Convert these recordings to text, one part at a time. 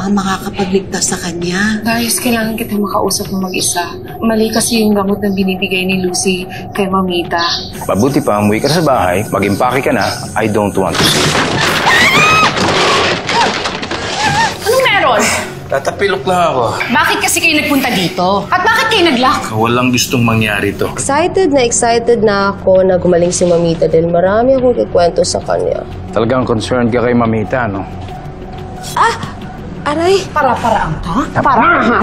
ang makakapagligtas sa kanya. Darius, kailangan kita makausap ng mag-isa. Mali kasi yung gamot na binibigay ni Lucy kay Mamita. Mabuti pa, umuwi ka sa bahay, mag-impake ka na, I don't want to see you. Anong meron? Tatapilok lang ako. Bakit kasi kayo nagpunta dito? At bakit kayo nag-lock? Walang gustong mangyari to. Excited na ako na gumaling si Mamita dahil marami akong kikwento sa kanya. Talagang concerned ka kay Mamita, no? Ah! Aray! Para-paraan ka?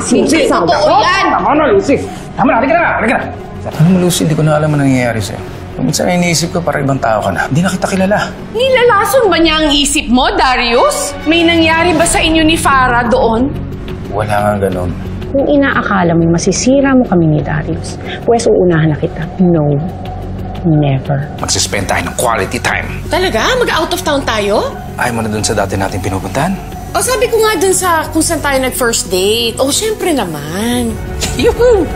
Lucy! Totoo yan! Tama na, Lucy! Tama na, halika na! Alam mo, Lucy, hindi ko na alam ang nangyayari sa'yo. Minsan iniisip ko para ibang tao ka na. Hindi na kita kilala. Nilalason ba niya ang isip mo, Darius? May nangyari ba sa inyo ni Farah doon? Wala nga ganun. Kung inaakala mo masisira mo kami ni Darius, pues uunahan na kita. No. Never. Magsispend tayo ng quality time. Talaga? Mag-out of town tayo? Ayaw mo na dun sa dati natin pinupuntahan? O sabi ko nga dun sa kung saan tayo nag-first date. O syempre naman. Yuhu!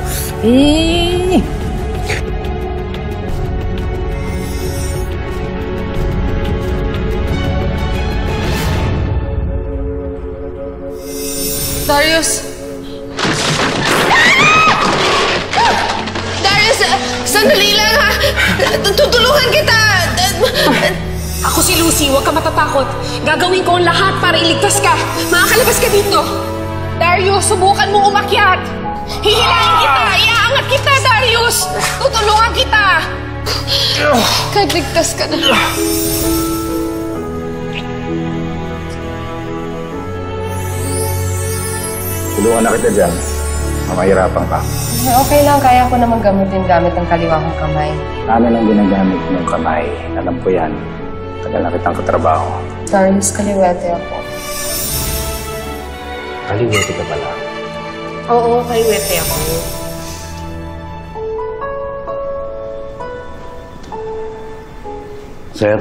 Darius! Darius! Sandali lang ha! Tutulungan kita! Ako si Lucy, huwag ka matatakot. Gagawin ko ang lahat para iligtas ka. Makakalabas ka dito. Darius, subukan mo umakyat. Hihilahin kita! Iaangat kita, Darius! Tutulungan kita! Kahit ligtas ka na. Tulungan na kita dyan. Mamahirapan ka. Okay lang, kaya ko namang gamutin gamit ang kaliwa kong kamay. Ano lang ginagamit mong kamay? Alam ko yan. Tagal na kitang katrabaho. Darius, kaliwete ako. Kaliwete ka pala. Oo, kaliwete ako. Sir,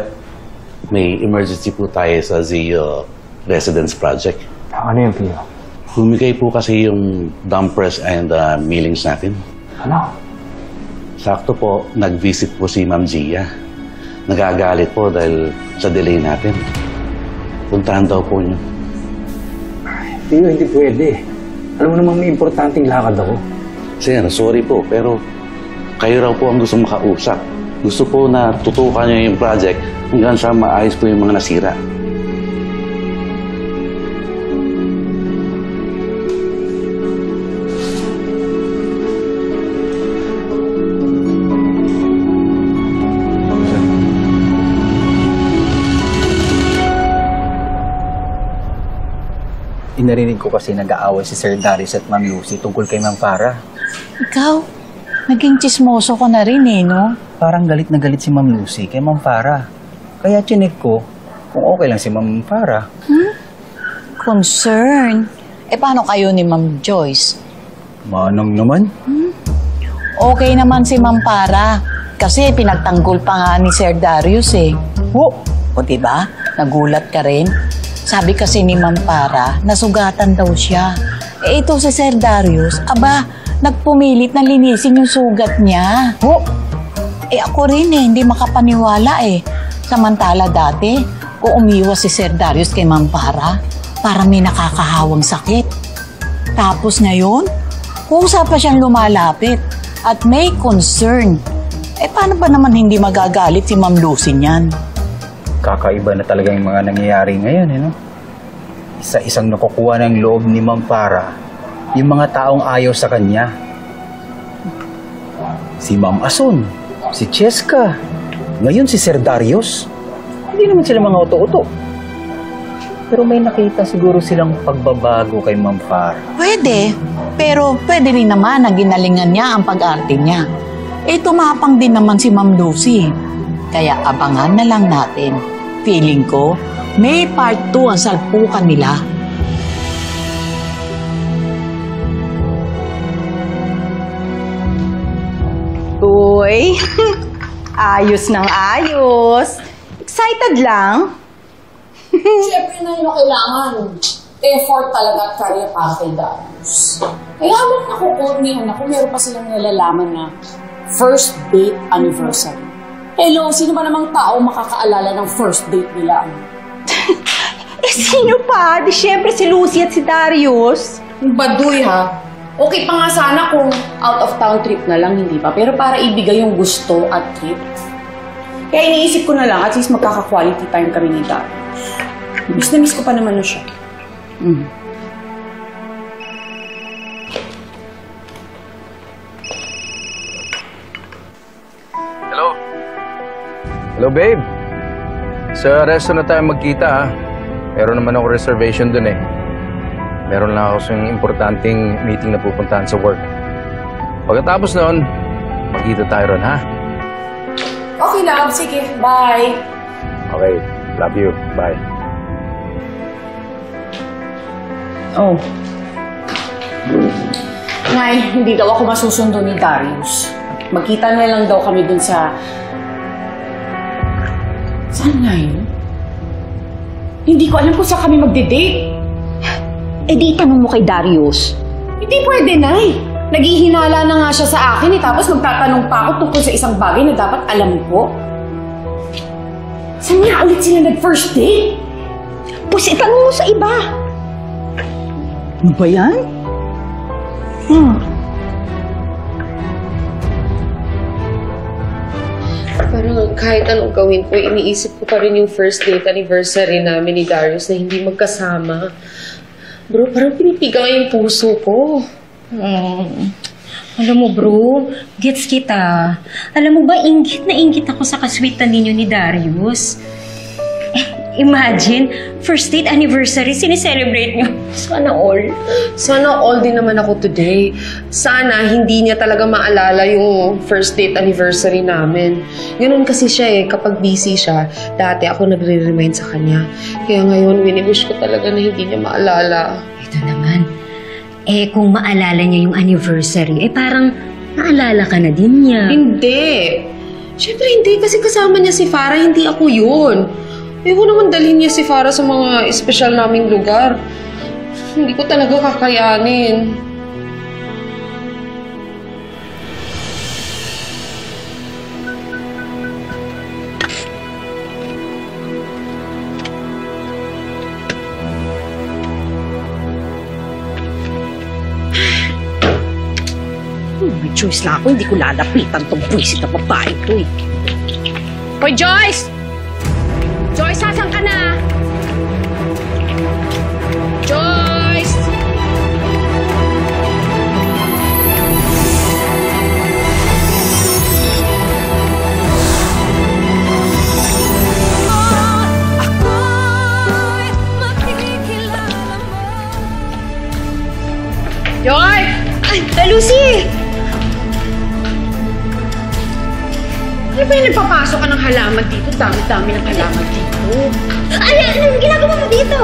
may emergency po tayo sa Zio Residence Project. Ano yung Pio? Humigay po kasi yung dumpers and millings natin. Ano? Sakto po, nag-visit po si Ma'am Gia. Nagagalit po dahil sa delay natin. Puntahan daw po niyo. Pio, hindi pwede. Alam mo namang may importanteng lakad ako. Sir, sorry po, pero kayo raw po ang gusto makausap. Gusto po na tutukan niyo yung project hanggang sa maayos po yung mga nasira. Inarinig ko kasi nag-aaway si Sir Darius at Ma'am Lucy tungkol kay Ma'am Farah. Ikaw, naging chismoso ko na rin eh, no? Parang galit na galit si Ma'am Lucy kay Ma'am Farah. Kaya chinek ko kung okay lang si Ma'am Farah. Concern? Eh, paano kayo ni Ma'am Joyce? Manang naman. Okay naman si Ma'am Farah. Kasi pinagtanggol pa nga ni Sir Darius eh. O diba? Nagulat ka rin? Sabi kasi ni Ma'am Farah, nasugatan daw siya. Eh ito si Sir Darius, aba, nagpumilit na linisin yung sugat niya. Eh ako rin eh, hindi makapaniwala eh. Samantala dati, kung umiwas si Sir Darius kay Ma'am Farah, parang may nakakahawang sakit. Tapos ngayon, kusa pa siyang lumalapit at may concern. Eh paano ba naman hindi magagalit si Ma'am Lucy niyan? Kakaiba na talaga yung mga nangyayari ngayon, eh, no? Isa-isang nakukuha ng loob ni Ma'am Farah yung mga taong ayaw sa kanya. Si Ma'am Ason, si Cheska, ngayon si Sir Darius. Hindi naman sila mga uto-uto. Pero may nakita siguro silang pagbabago kay Ma'am Farah. Pwede, pero pwede rin naman na ginalingan niya ang pag-arte niya. Eh tumapang din naman si Ma'am Lucy. Kaya abangan na lang natin. Feeling ko, may part 2 ang salpukan nila. Uy, ayos ng ayos. Excited lang? Siyempre na yun kailangan. Effort talaga at career para kay Darius. Kaya habang nakukornihan ako, meron pa silang nalalaman na first date anniversary. Hello, sino ba namang tao makakaalala ng first date nila? Eh, sino pa? Di syempre si Lucy at si Darius. Baduy ha. Okay pa nga sana kung out of town trip na lang, hindi ba? Pero para ibigay yung gusto at trip. Kaya iniisip ko na lang, at least magkaka-quality time kami ni Darius. Miss na miss ko pa naman na siya. Hello? Hello, babe. Sa resto na tayo magkita, ha? Meron naman ako reservation dun eh. Meron lang ako sa importanteng meeting na pupuntahan sa work. Pagkatapos noon, magkita tayo ron, ha? Okay, love. Sige. Bye. Okay. Love you. Bye. Oh. Nay, hindi daw ako masusundo ni Darius. Magkita na lang daw kami dun sa... Saan nga yun? Hindi ko alam kung saan kami magde-date. Eh di tanong mo kay Darius. Hindi pwede, Nay. Naghihinala na nga siya sa akin tapos magtatanong pa ako tungkol sa isang bagay na dapat alam ko. Saan nga ulit sila nag-first date? Pues itanong mo sa iba. Ano ba yan? Parang kahit anong gawin ko, iniisip ko pa rin yung first date anniversary namin ni Darius na hindi magkasama. Bro, parang pinipiga yung puso ko. Alam mo bro, gets kita. Alam mo ba, inggit na inggit ako sa kaswitan ninyo ni Darius. Imagine, first date anniversary, sineselebrate nyo. Sana all. Sana all din naman ako today. Sana hindi niya talaga maalala yung first date anniversary namin. Ganun kasi siya eh, kapag busy siya, dati ako nagre-remind sa kanya. Kaya ngayon, winiwish ko talaga na hindi niya maalala. Ito naman, kung maalala niya yung anniversary, parang naalala ka na din niya. Hindi. Siyempre hindi, kasi kasama niya si Farah, hindi ako yun. Ayoko naman dalhin niya si Farah sa mga espesyal naming lugar. Hindi ko talaga kakayanin. May choice lang ako, hindi ko lalapitan tong buwisit na babae to eh. Hoy, Joyce! Joyce, saan ka na? Joyce! Joy! Ay, Lucy! Ano ba yung nagpapasok ka ng halaman dito? Dami-dami ng halaman dito. Ay, anong ginagawa mo dito?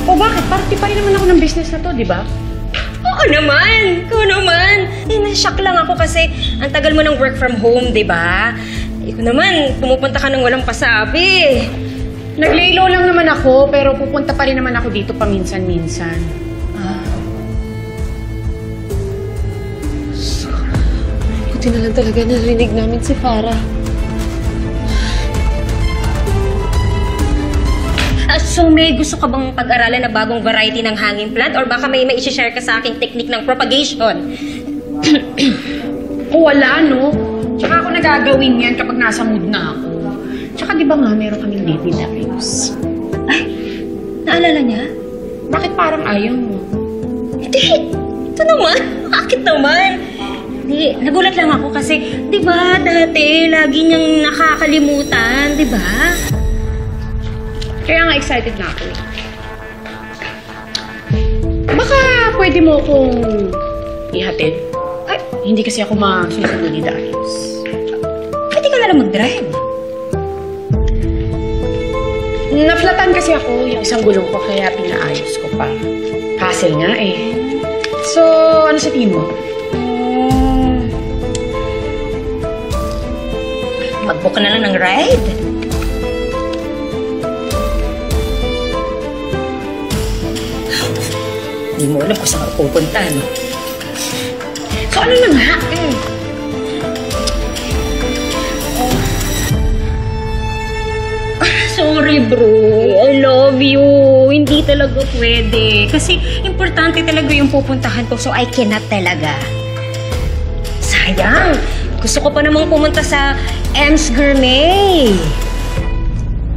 O bakit? Party pa rin naman ako ng business na to, di ba? Oo naman! Ikaw naman! Na-shock lang ako kasi ang tagal mo ng work from home, di ba? Ikaw naman, pumupunta ka ng walang pasabi. Nag-lay low lang naman ako, pero pupunta pa rin naman ako dito paminsan-minsan. Buti na lang talaga narinig namin si Farah. So may gusto ka bang pag-aralan na bagong variety ng hanging plant? Or baka may isi-share ka sa aking technique ng propagation? Wala, no? Tsaka ako nagagawin yan kapag nasa mood na ako. Tsaka di ba nga, meron kaming date ni Darius. Ay, naalala niya? Bakit parang ayaw mo? Hindi, ito naman. Bakit naman? Hindi, nagulat lang ako kasi, di ba, dati, lagi niyang nakakalimutan, di ba? Kaya nga excited na ako. Baka pwede mo akong ihatid? Ay, hindi kasi ako masusundo ni Darius. Pwede ka na lang mag-drive. Naflatan kasi ako yung isang gulong ko kaya pinaayos ko pa. Hassle nga eh. So, ano sa tingin mo? Mag-book ka na lang ng ride. Hindi mo alam kung saan ka pupunta, no? So, ano na nga? So, Sorry, bro. I love you. Hindi talaga pwede. Kasi importante talaga yung pupuntahan ko, so I cannot talaga. Sayang. Gusto ko pa namang pumunta sa M's Gourmet.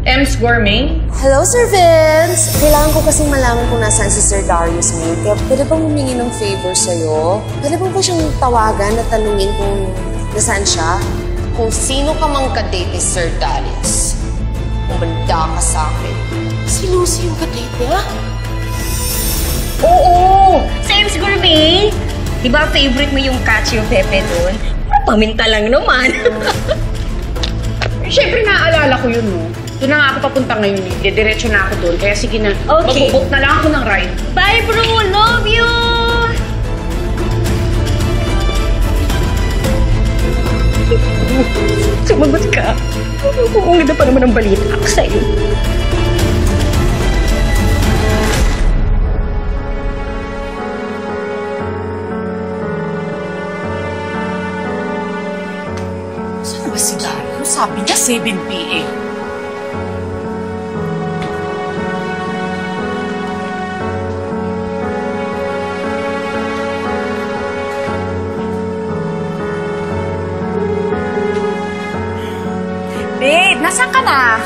M's Gourmet? Hello, Sir Vince! Kailangan ko kasing malaman kung nasaan si Sir Darius ngayon. Kaya pwede bang humingi ng favor sa'yo? Pwede bang ba siyang tawagan at tanungin kung nasaan siya? Kung sino ka mang kadate ni Sir Darius. Kumanda ka sa akin. Si Lucy yung kadate niya? Oo! Sa M's Gourmet. Diba favorite mo yung cacio pepe doon? Paminta lang naman. Siyempre, naaalala ko yun, no? Doon na nga ako papunta ngayon, eh. Diretso na ako doon. Kaya sige na, Okay. mag-book na lang ako ng ride. Bye, bro! Love you! Sumagot ka. Ang ganda pa naman ang balita ako sa'yo. Saan ba si Dario? Sabi niya 7 p.m. Babe, nasaan ka na?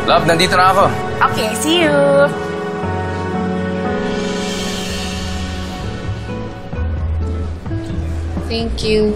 Love, nandito na ako. Okay, see you. Thank you.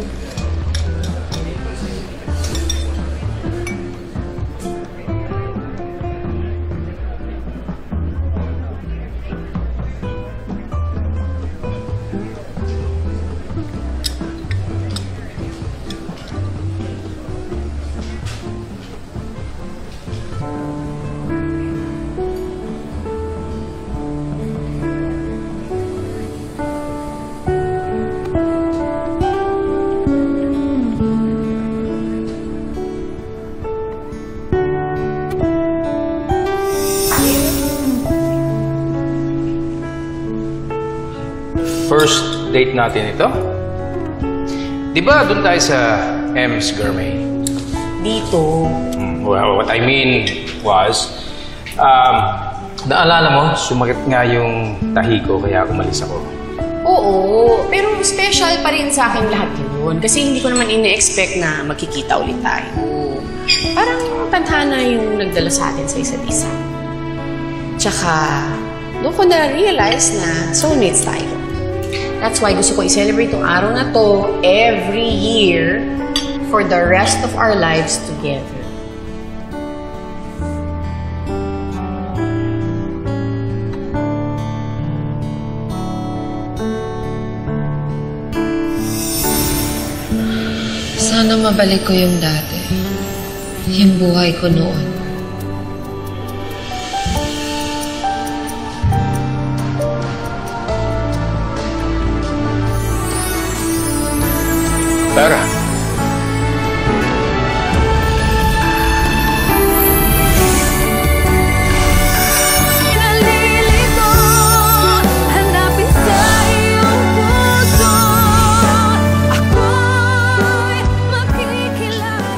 First date natin ito? Di ba doon tayo sa M's Gourmet? Dito. Well, what I mean was, naalala mo, sumakit nga yung tahi ko kaya umalis ako. Oo, pero special pa rin sa akin lahat yun. Kasi hindi ko naman ini-expect na magkikita ulit tayo. Parang tadhana yung nagdala sa atin sa isa't isa. Tsaka, doon ko na-realize na soulmates tayo. That's why gusto ko i-celebrate tong araw na to every year for the rest of our lives together. Sana mabalik ko yung dati. Yung buhay ko noon. Tara.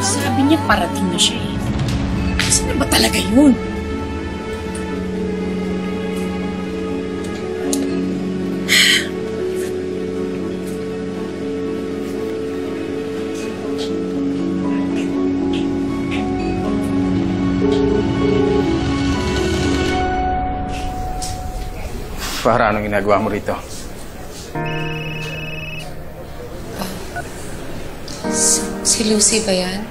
Sabi niya parating na siya eh. Saan ba talaga yun? Para anong ginagawa mo rito? Si Lucy ba yan?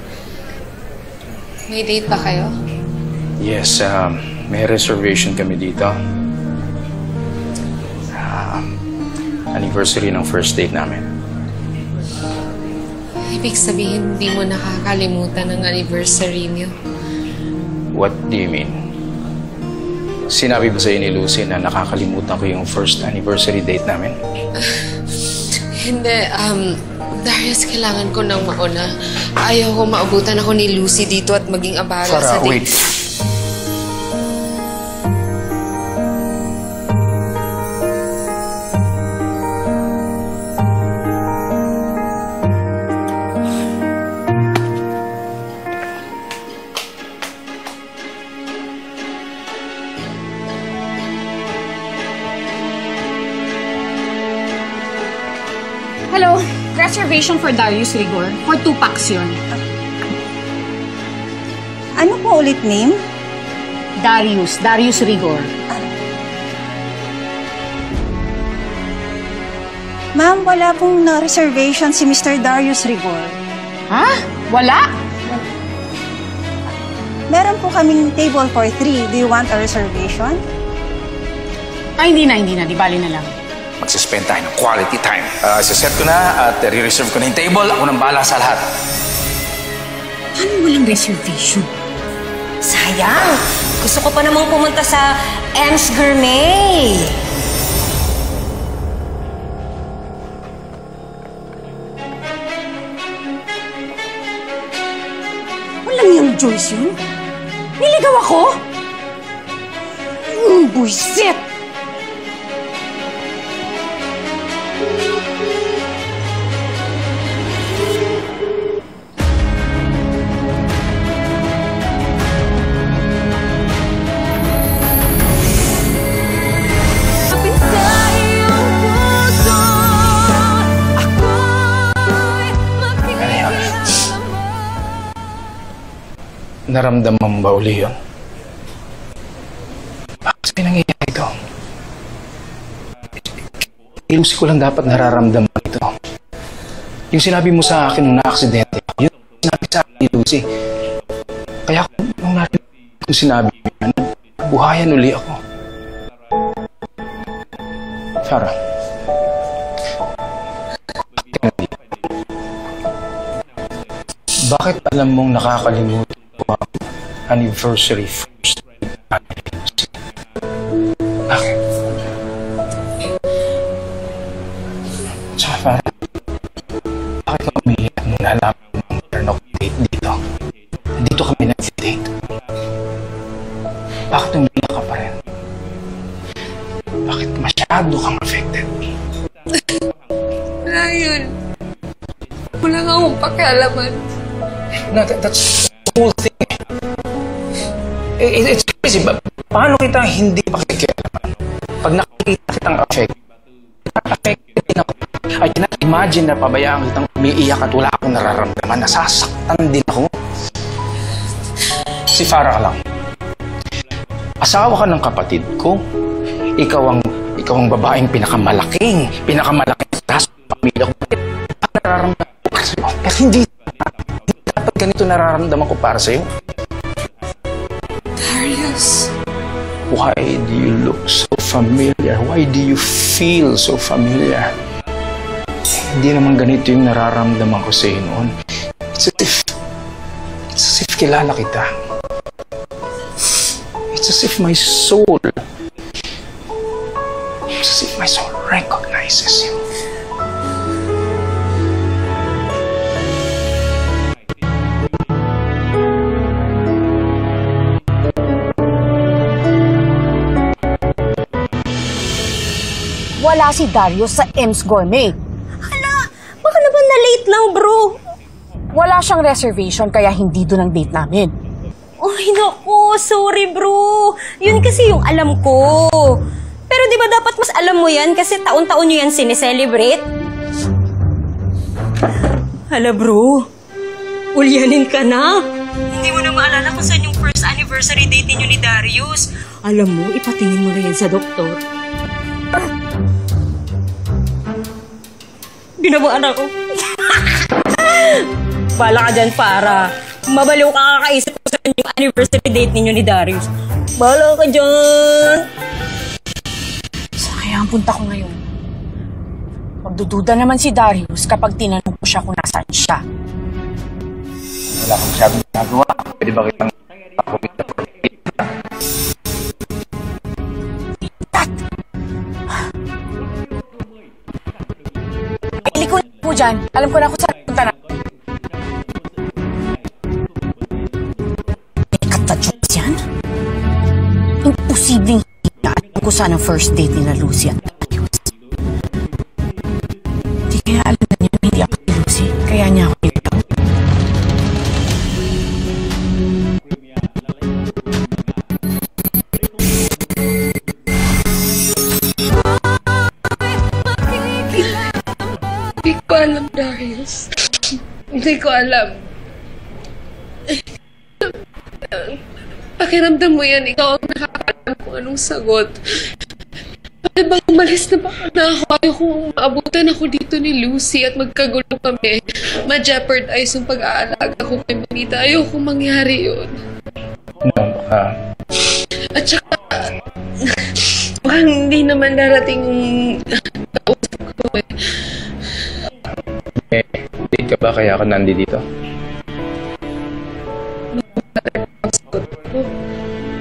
May date ba kayo? Yes, may reservation kami dito. Anniversary ng first date namin. Ibig sabihin, hindi mo nakakalimutan ang anniversary niyo. What do you mean? Sinabi ba sa'yo ni Lucy na nakakalimutan ko yung first anniversary date namin? Hindi, Darius, kailangan ko nang mauna. Ayaw ko maabutan ako ni Lucy dito at maging abala sa date. Wait. Hello, reservation for Darius Rigor. For 2 packs yun. Ano po ulit name? Darius Rigor. Ma'am, wala pong na-reservation si Mr. Darius Rigor. Ha? Wala? Meron po kaming table for 3. Do you want a reservation? Ay, hindi na. Di bali na lang. Magsispend tayo ng quality time. Siset ko na at re-reserve ko na yung table. Ako nang bahala sa lahat. Paano walang reservation? Sayang! Gusto ko pa namang pumunta sa M's Gourmet. Walang yung Joyce yun. Niligaw ako? Buisit! Naramdaman mo ba uli yun? Bakit nangyayari ito? Lucy ko lang dapat nararamdaman ito. Yung sinabi mo sa akin nung na-aksidente, yun sinabi sa akin ni Lucy. Kaya nung narinig ko sinabi yun, buhayan uli ako. Farah, bakit alam mong nakakalimutan ko ang anniversary first? Bakit? Tsaka Farah, bakit ka umiyak nung nalaman mong meron ako date dito? Dito kami nag-date. Bakit umiyak ka pa rin? Bakit masyado kang affected? Ryan, wala nga akong pakialaman. No, that's the whole thing. It's crazy. Paano kita hindi pakikialaman? Pag nakikita kitang affected din ako. I cannot imagine na pabayaan kitang umiiyak at wala akong nararamdaman. Nasasaktan din ako. Si Farah lang. Asawa ka ng kapatid ko. Ikaw ang babaeng pinakamalaking taas ng pamilya ko. Bakit nararamdaman ko para sa'yo? Pero hindi dapat ganito nararamdaman ko para sa'yo. Darius. Why do you look so familiar? Why do you feel so familiar? Hindi naman ganito yung nararamdaman ko sa'yo noon. It's as if kilala kita. It's as if my soul recognizes you. Wala si Darius sa M's Gourmet. Baka naman na-late lang, bro. Wala siyang reservation kaya hindi doon ang date namin. Ay, naku. Sorry, bro. Yun kasi yung alam ko. Pero di ba dapat mas alam mo yan kasi taon-taon nyo yan sineselebrate? Hala, bro. Ulyanin ka na. Hindi mo na maalala kung saan yung first anniversary date ninyo ni Darius. Alam mo, ipatingin mo na yan sa doktor. Binabaan ako. Bala ka dyan, para. Mabaliw ka kakaisip ko sa yung anniversary date ninyo ni Darius. Bala ka dyan. Saan kaya ang punta ko ngayon? Magdududa naman si Darius kapag tinanong ko siya kung nasaan siya. Wala kang masyadong ginagawa. Pwede ba kitang pakumita for Iliko po dyan. Alam ko na kung saan punta na. Katadjos yan? Imposibleng higaan ko saan ang first date ni na Lucy at Darius. Di kaya alam na niya hindi ako ni Lucy. Kaya niya ako niligaw. Darius, hindi ko alam. Pakiramdam mo yan, ikaw ang nakakaalam kung anong sagot. Pwede bang umalis na ba na ako? Ayokong maabutan ako dito ni Lucy at magkagulo kami. Ma-jeopardize yung pag-aalaga ko kay Manita. Ayokong mangyari yun. No, At saka, mukhang hindi naman darating kausap ko eh. Date ka ba kaya ako nandito?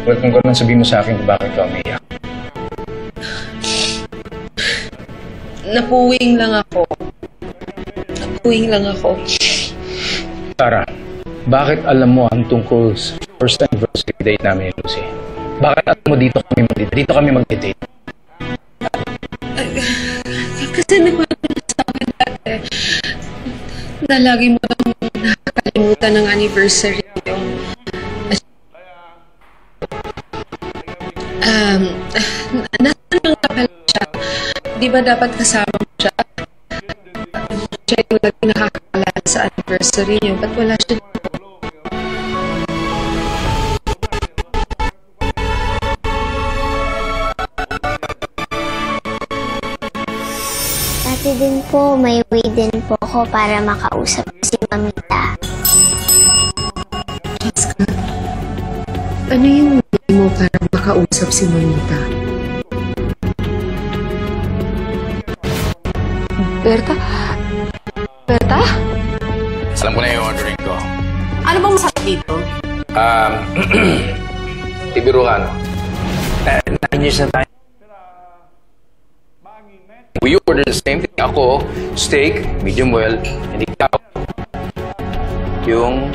Well, kung gano'n sabihin mo sa akin kung bakit ka umiyak. Napuwing lang ako. Tara, bakit alam mo ang tungkol sa first anniversary date namin ni Lucy? Bakit alam mo dito kami mag-date? Kasi nagkwento na sa akin dati na lagi mo lang nakakalimutan ng anniversary yung nasaan lang ka pala siya? Di ba dapat kasama mo siya? Siya yung lagi nakakaalala sa anniversary niyo. Ba't wala siya? Dati din po, may way din po ako para makausap si Mamita. Jessica, ano yung way mo para makausap si Mamita? Berta? Alam ko na yung ordering ko. Ano bang masarap dito? Tibiruhan. 9 years na tayo. We order the same thing. Ako, steak, medium well, and ikaw, yung